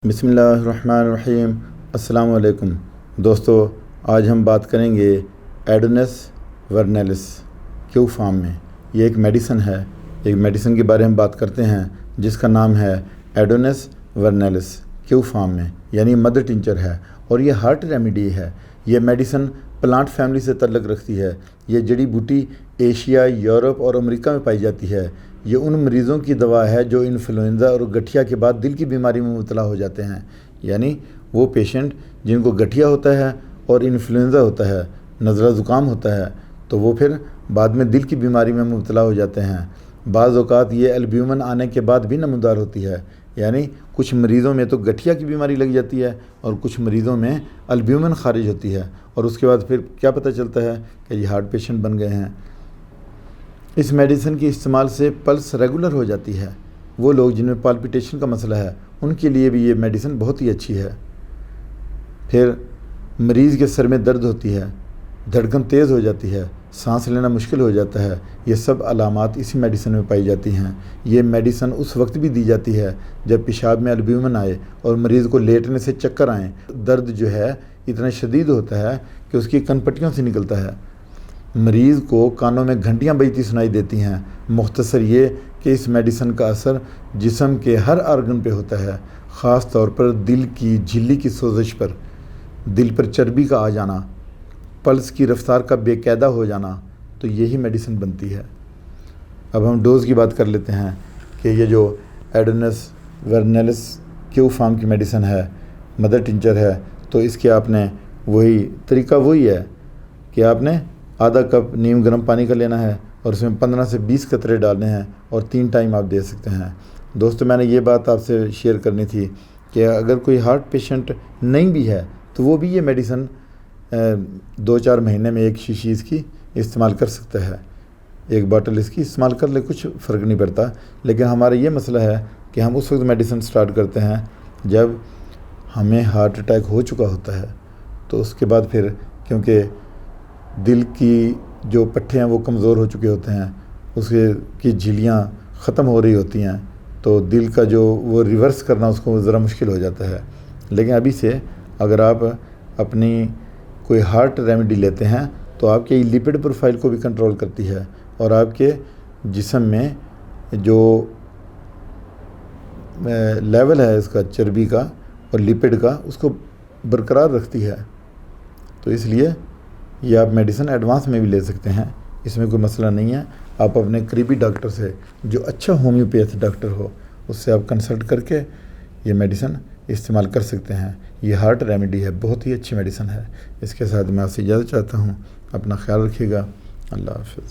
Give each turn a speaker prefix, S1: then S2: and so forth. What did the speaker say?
S1: بسم اللہ الرحمن الرحیم۔ السلام علیکم دوستو، آج ہم بات کریں گے ایڈونس ورنیلس کیو فارم میں۔ یہ ایک میڈیسن ہے، ایک میڈیسن کے بارے میں بات کرتے ہیں جس کا نام ہے ایڈونس ورنیلس کیو فارم میں، یعنی مدر ٹنچر ہے، اور یہ ہارٹ ریمیڈی ہے۔ یہ میڈیسن پلانٹ فیملی سے تعلق رکھتی ہے۔ یہ جڑی بوٹی ایشیا، یورپ اور امریکہ میں پائی جاتی ہے۔ یہ ان مریضوں کی دوا ہے جو انفلوئنزا اور گٹھیا کے بعد دل کی بیماری میں مبتلا ہو جاتے ہیں، یعنی وہ پیشنٹ جن کو گٹھیا ہوتا ہے اور انفلوئنزا ہوتا ہے، نزلہ زکام ہوتا ہے، تو وہ پھر بعد میں دل کی بیماری میں مبتلا ہو جاتے ہیں۔ بعض اوقات یہ البیومن آنے کے بعد بھی نمودار ہوتی ہے، یعنی کچھ مریضوں میں تو گٹھیا کی بیماری لگ جاتی ہے اور کچھ مریضوں میں البیومن خارج ہوتی ہے، اور اس کے بعد پھر کیا پتہ چلتا ہے کہ یہ ہارٹ پیشنٹ بن گئے ہیں۔ اس میڈیسن کے استعمال سے پلس ریگولر ہو جاتی ہے۔ وہ لوگ جن میں پالپیٹیشن کا مسئلہ ہے ان کے لیے بھی یہ میڈیسن بہت ہی اچھی ہے۔ پھر مریض کے سر میں درد ہوتی ہے، دھڑکن تیز ہو جاتی ہے، سانس لینا مشکل ہو جاتا ہے، یہ سب علامات اسی میڈیسن میں پائی جاتی ہیں۔ یہ میڈیسن اس وقت بھی دی جاتی ہے جب پیشاب میں البیومن آئے اور مریض کو لیٹنے سے چکر آئیں۔ درد جو ہے اتنا شدید ہوتا ہے کہ اس کی کن پٹیوں سے نکلتا ہے۔ مریض کو کانوں میں گھنٹیاں بجتی سنائی دیتی ہیں۔ مختصر یہ کہ اس میڈیسن کا اثر جسم کے ہر آرگن پہ ہوتا ہے، خاص طور پر دل کی جھلی کی سوزش پر، دل پر چربی کا آ جانا، پلس کی رفتار کا بے قاعدہ ہو جانا، تو یہی میڈیسن بنتی ہے۔ اب ہم ڈوز کی بات کر لیتے ہیں کہ یہ جو ایڈونس ورنیلس کیو فارم کی میڈیسن ہے، مدر ٹنچر ہے، تو اس کے آپ نے طریقہ وہی ہے کہ آپ نے آدھا کپ نیم گرم پانی کا لینا ہے اور اس میں 15 سے 20 قطرے ڈالنے ہیں، اور 3 ٹائم آپ دے سکتے ہیں۔ دوستو، میں نے یہ بات آپ سے شیئر کرنی تھی کہ اگر کوئی ہارٹ پیشنٹ نہیں بھی ہے تو وہ بھی یہ میڈیسن 2-4 مہینے میں ایک شیشی اس کی استعمال کر سکتا ہے، ایک باٹل اس کی استعمال کر لے، کچھ فرق نہیں پڑتا۔ لیکن ہمارا یہ مسئلہ ہے کہ ہم اس وقت میڈیسن سٹارٹ کرتے ہیں جب ہمیں ہارٹ اٹیک ہو چکا ہوتا ہے، تو اس کے بعد پھر کیونکہ دل کی جو پٹھے ہیں وہ کمزور ہو چکے ہوتے ہیں، اس کی جھلیاں ختم ہو رہی ہوتی ہیں، تو دل کا جو وہ ریورس کرنا اس کو ذرا مشکل ہو جاتا ہے۔ لیکن ابھی سے اگر آپ اپنی کوئی ہارٹ ریمیڈی لیتے ہیں تو آپ کے لیپڈ پروفائل کو بھی کنٹرول کرتی ہے، اور آپ کے جسم میں جو لیول ہے اس کا چربی کا اور لیپڈ کا، اس کو برقرار رکھتی ہے۔ تو اس لیے یہ آپ میڈیسن ایڈوانس میں بھی لے سکتے ہیں، اس میں کوئی مسئلہ نہیں ہے۔ آپ اپنے قریبی ڈاکٹر سے، جو اچھا ہومیوپیتھ ڈاکٹر ہو، اس سے آپ کنسلٹ کر کے یہ میڈیسن استعمال کر سکتے ہیں۔ یہ ہارٹ ریمیڈی ہے، بہت ہی اچھی میڈیسن ہے۔ اس کے ساتھ میں آپ سے اجازت چاہتا ہوں۔ اپنا خیال رکھیے گا۔ اللہ حافظ۔